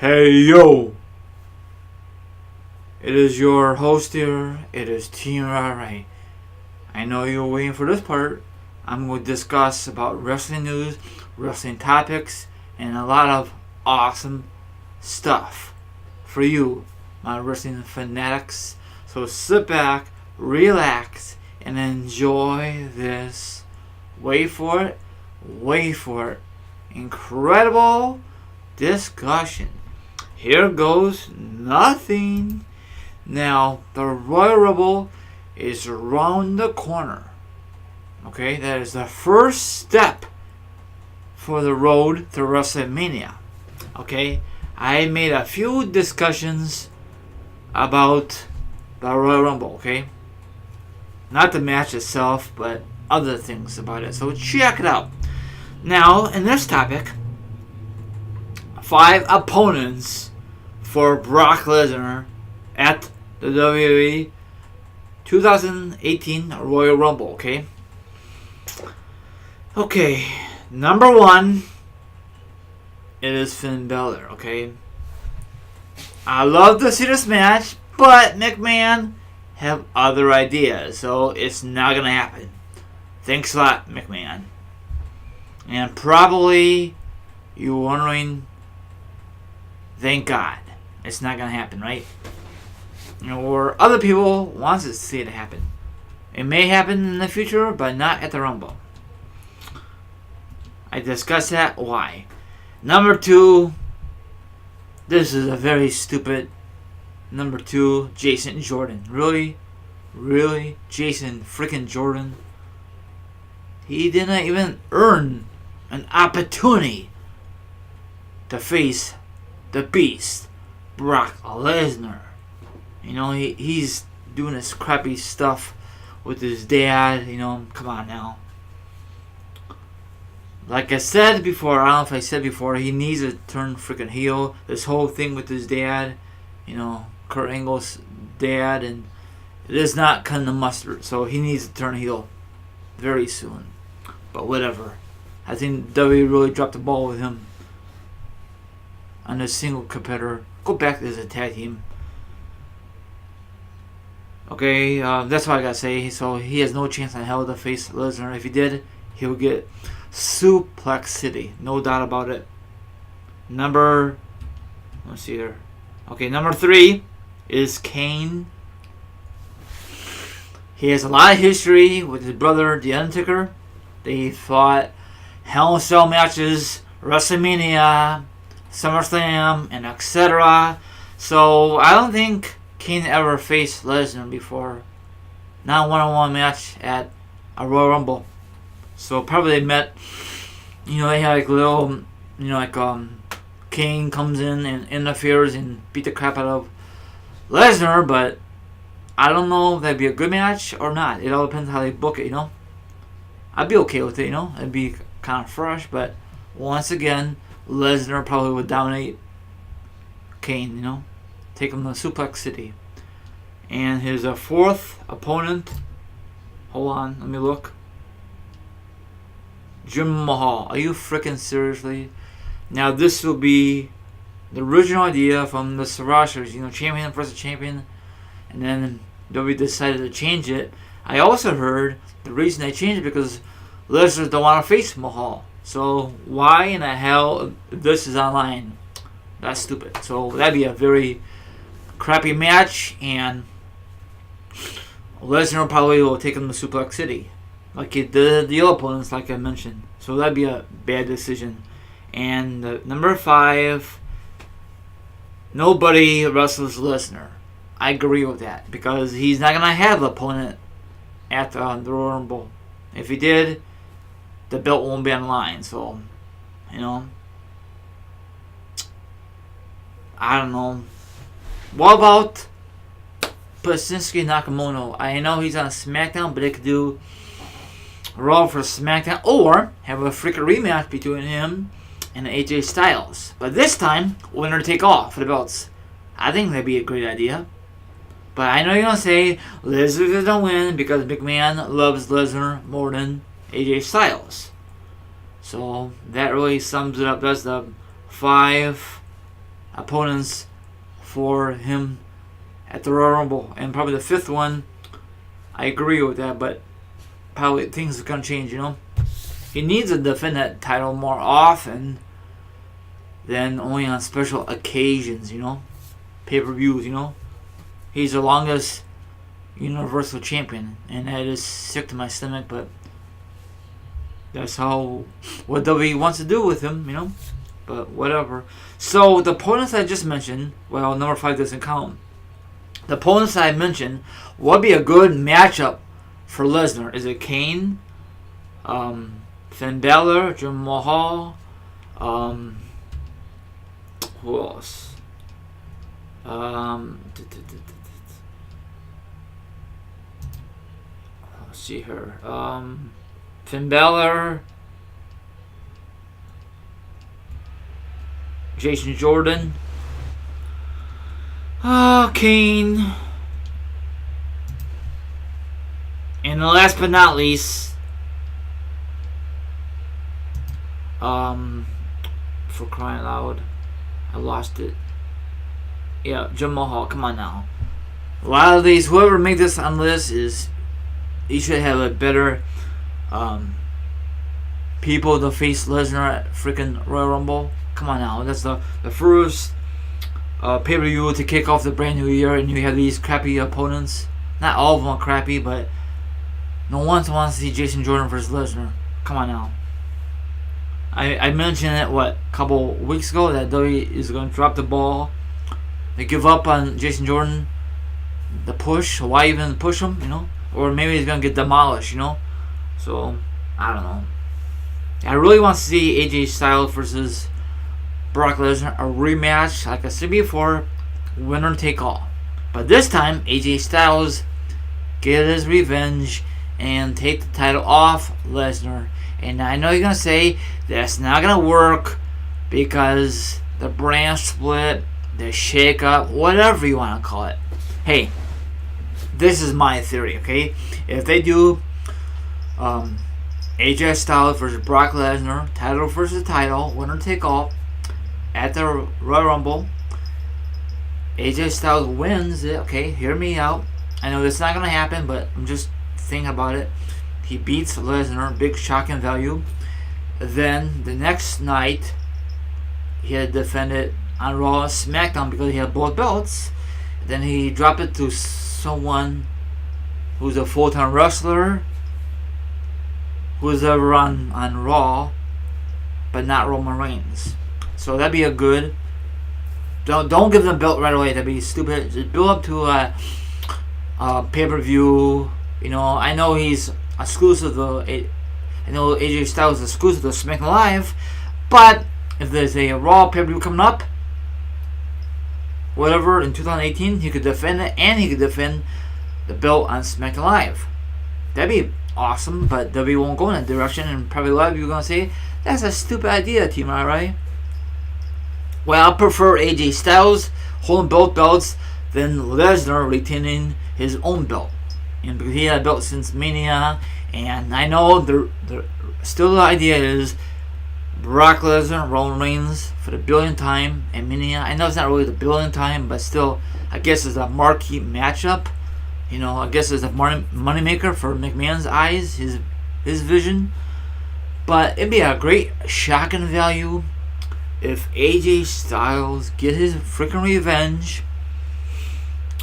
Hey yo! It is your host here. It is Team Ray. I know you're waiting for this part. I'm going to discuss about wrestling news, wrestling topics, and a lot of awesome stuff for you, my wrestling fanatics. So sit back, relax, and enjoy this. Wait for it. Wait for it. Incredible discussion. Here goes nothing. Now, the Royal Rumble is around the corner. Okay, that is the first step for the road to WrestleMania. Okay, I made a few discussions about the Royal Rumble. Okay, not the match itself, but other things about it. So check it out. Now, in this topic, 5 opponents for Brock Lesnar at the WWE 2018 Royal Rumble, okay? Okay, number 1, it is Finn Balor, okay? I love to see this match, but McMahon have other ideas, so it's not gonna happen. Thanks a lot, McMahon. And probably you're wondering, thank God, it's not gonna happen, right? Or other people wants to see it happen. It may happen in the future, but not at the Rumble. I discussed that. Why? Number 2, this is a very stupid. Number 2, Jason Jordan. Really? Jason freaking Jordan? He didn't even earn an opportunity to face the Beast, Brock Lesnar. You know, he's doing this crappy stuff with his dad. You know, come on now. Like I said before, I don't know if I said before, he needs to turn freaking heel. This whole thing with his dad, you know, Kurt Angle's dad, and it is not cutting the mustard. So he needs to turn heel very soon. But whatever. I think WWE really dropped the ball with him on a single competitor. Go back as a tag team. Okay, that's what I gotta say. So he has no chance in hell to face Lesnar. If he did, he would get Suplex City. No doubt about it. Let's see here. Okay, number 3 is Kane. He has a lot of history with his brother, The Undertaker. They fought Hell in a Cell matches, WrestleMania, SummerSlam, and etc. So I don't think Kane ever faced Lesnar before. Not a one-on-one match at a Royal Rumble. So probably they met. You know, they had like little, you know, like Kane comes in and interferes and beat the crap out of Lesnar, but I don't know if that'd be a good match or not. It all depends how they book it, you know. I'd be okay with it, you know. It'd be kind of fresh, but once again, Lesnar probably would dominate Kane, you know. Take him to Suplex City. And his 4th opponent, hold on, let me look. Jim Mahal. Are you freaking seriously? Now this will be the original idea from the Sarashers, you know, champion versus champion. And then WWE decided to change it. I also heard the reason they changed it because Lesnar don't want to face Mahal. So why in the hell this is online? That's stupid. So that'd be a very crappy match, and Lesnar probably will take him to Suplex City, like he did the other opponents, like I mentioned. So that'd be a bad decision. And number 5, nobody wrestles Lesnar. I agree with that because he's not gonna have an opponent at the Royal Rumble. If he did, the belt won't be on the line. So, you know, I don't know. What about Shinsuke Nakamura? I know he's on SmackDown, but they could do Raw for SmackDown or have a freaking rematch between him and AJ Styles. But this time, winner take all for the belts. I think that'd be a great idea. But I know you're going to say Lesnar doesn't win because McMahon loves Lesnar more than AJ Styles. So that really sums it up. That's the 5 opponents for him at the Royal Rumble. And probably the fifth one, I agree with that, but probably things are going to change, He needs to defend that title more often than only on special occasions, Pay-per-views, He's the longest Universal Champion, and that is sick to my stomach, but that's what WWE wants to do with him, But whatever. So the opponents I just mentioned, well, number 5 doesn't count. The opponents I mentioned would be a good matchup for Lesnar. Is it Kane, Finn Balor, Jinder Mahal, who else? Let's see here. Finn Balor, Jason Jordan, Kane, and last but not least, for crying loud, I lost it. Yeah, Jinder Mahal. Come on now. A lot of these, whoever made this on list he should have a better people to face Lesnar at freaking Royal Rumble. Come on now, that's the first pay-per-view to kick off the brand new year, and you have these crappy opponents. Not all of them are crappy, but no one wants to see Jason Jordan versus Lesnar. Come on now. I mentioned it, a couple weeks ago, that WWE is going to drop the ball. They give up on Jason Jordan, the push. Why even push him, Or maybe he's going to get demolished, So, I don't know. I really want to see AJ Styles versus Brock Lesnar, a rematch, like I said before, winner take all. But this time, AJ Styles get his revenge and take the title off Lesnar. And I know you're going to say that's not going to work because the brand split, the shake up, whatever you want to call it. Hey, this is my theory, okay? If they do AJ Styles versus Brock Lesnar, title versus title, winner take all, at the Royal Rumble, AJ Styles wins it. Okay, hear me out. I know that's not going to happen, but I'm just thinking about it. He beats Lesnar, big shocking value. Then the next night, he had defended on Raw and SmackDown because he had both belts. Then he dropped it to someone who's a full-time wrestler, who's ever on Raw, but not Roman Reigns. So that'd be a good. Don't give them a belt right away. That'd be stupid. Just build up to a pay-per-view. I know he's exclusive to. I know AJ Styles is exclusive to SmackDown Live, but if there's a Raw pay-per-view coming up, whatever, in 2018, he could defend it, and he could defend the belt on SmackDown Live. That'd be awesome, but WWE won't go in that direction, and probably a lot of you are going to say, that's a stupid idea, Team right? Well, I prefer AJ Styles holding both belts than Lesnar retaining his own belt. And because he had a belt since Mania, and I know still the idea is Brock Lesnar, Roman Reigns for the billionth time at Mania. I know it's not really the billionth time, but still, I guess it's a marquee matchup. I guess it's a moneymaker for McMahon's eyes, his vision. But it'd be a great shocking value if AJ Styles get his freaking revenge.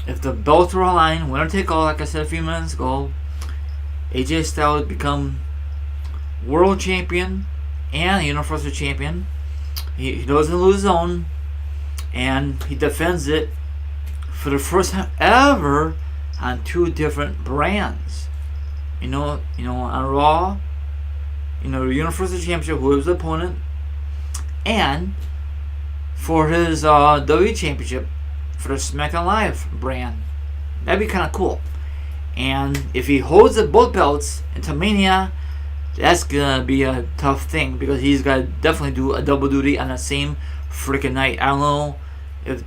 If the belts are aligned, winner take all, like I said a few minutes ago, AJ Styles become world champion and Universal champion. He doesn't lose his own, and he defends it for the first time ever on 2 different brands. On Raw, the Universal Championship, who was the opponent, and for his WWE Championship for the SmackDown Live brand. That'd be kind of cool. And if he holds both belts into Mania, that's gonna be a tough thing because he's got to definitely do a double duty on the same freaking night. I don't know if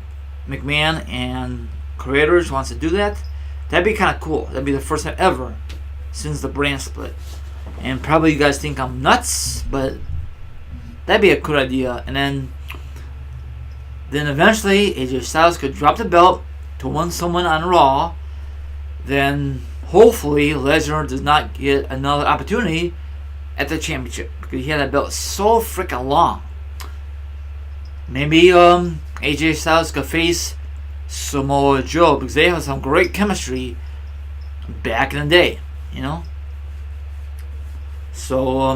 McMahon and creators wants to do that. That'd be kind of cool. That'd be the first time ever since the brand split. And probably you guys think I'm nuts, but that'd be a good idea. And then Then eventually AJ Styles could drop the belt to win someone on Raw. Then hopefully Lesnar does not get another opportunity at the championship because he had that belt so freaking long. Maybe AJ Styles could face Samoa Joe because they have some great chemistry back in the day, you know. So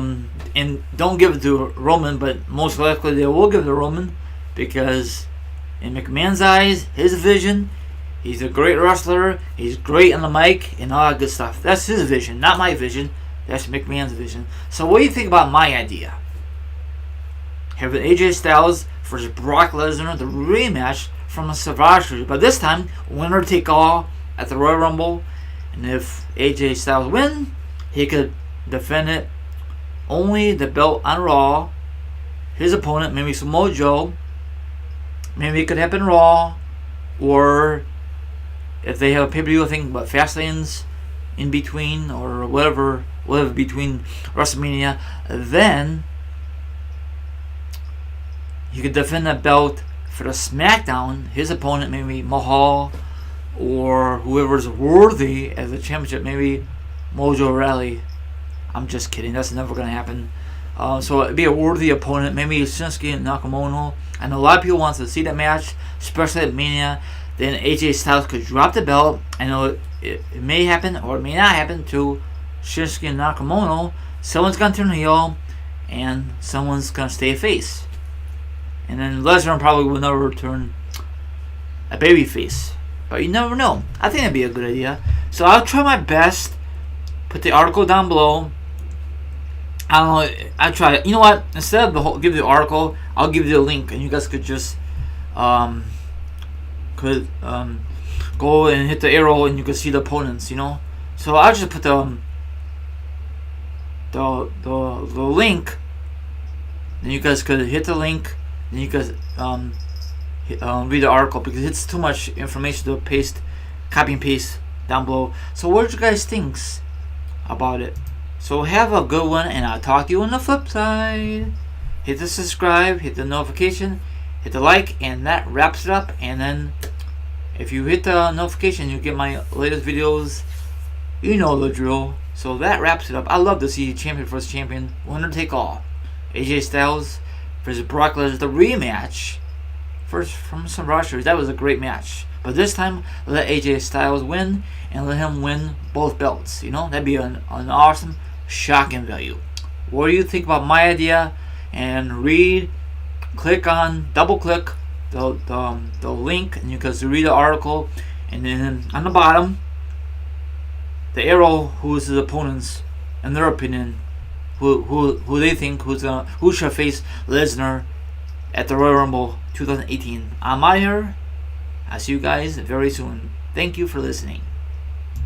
and don't give it to Roman, but most likely they will give it to Roman because in McMahon's eyes, his vision, he's a great wrestler, he's great on the mic and all that good stuff. That's his vision, not my vision. That's McMahon's vision. So what do you think about my idea? Having AJ Styles versus Brock Lesnar, the rematch from the Survivor Series. But this time, winner take all at the Royal Rumble. And if AJ Styles wins, he could defend it only the belt on Raw. His opponent, maybe Samoa Joe. Maybe it could happen Raw. Or if they have a pay-per-view thing, but Fastlane's in between or whatever between WrestleMania, then he could defend that belt for the SmackDown. His opponent, maybe Mahal or whoever's worthy as a championship, maybe Mojo Rawley. I'm just kidding. That's never going to happen. So it'd be a worthy opponent, maybe Shinsuke Nakamura. I know a lot of people want to see that match, especially at Mania. Then AJ Styles could drop the belt. I know it may happen or it may not happen to Shinsuke Nakamura. Someone's going to turn heel and someone's going to stay face. And then Lesnar probably will never turn a baby face. But you never know. I think that'd be a good idea. So I'll try my best. Put the article down below. I don't know. I try. You know what? Instead of give the article, I'll give you a link, and you guys could just go and hit the arrow, and you can see the opponents. You know. So I'll just put the link. Then you guys could hit the link. Then you guys read the article because it's too much information to copy and paste down below. So what do you guys think about it? So have a good one, and I'll talk to you on the flip side. Hit the subscribe, hit the notification, hit the like, and that wraps it up. And then if you hit the notification, you get my latest videos. You know the drill. So that wraps it up. I love to see champion versus champion, winner take all. AJ Styles versus Brock Lesnar, the rematch. First from some Rushers, that was a great match. But this time, let AJ Styles win and let him win both belts. You know, that'd be an awesome, shocking value. What do you think about my idea? And double click the link, and you can read the article. And then on the bottom, the arrow, who's the opponents, in their opinion, who they think who should face Lesnar at the Royal Rumble 2018. I'm out here. I'll see you guys very soon. Thank you for listening.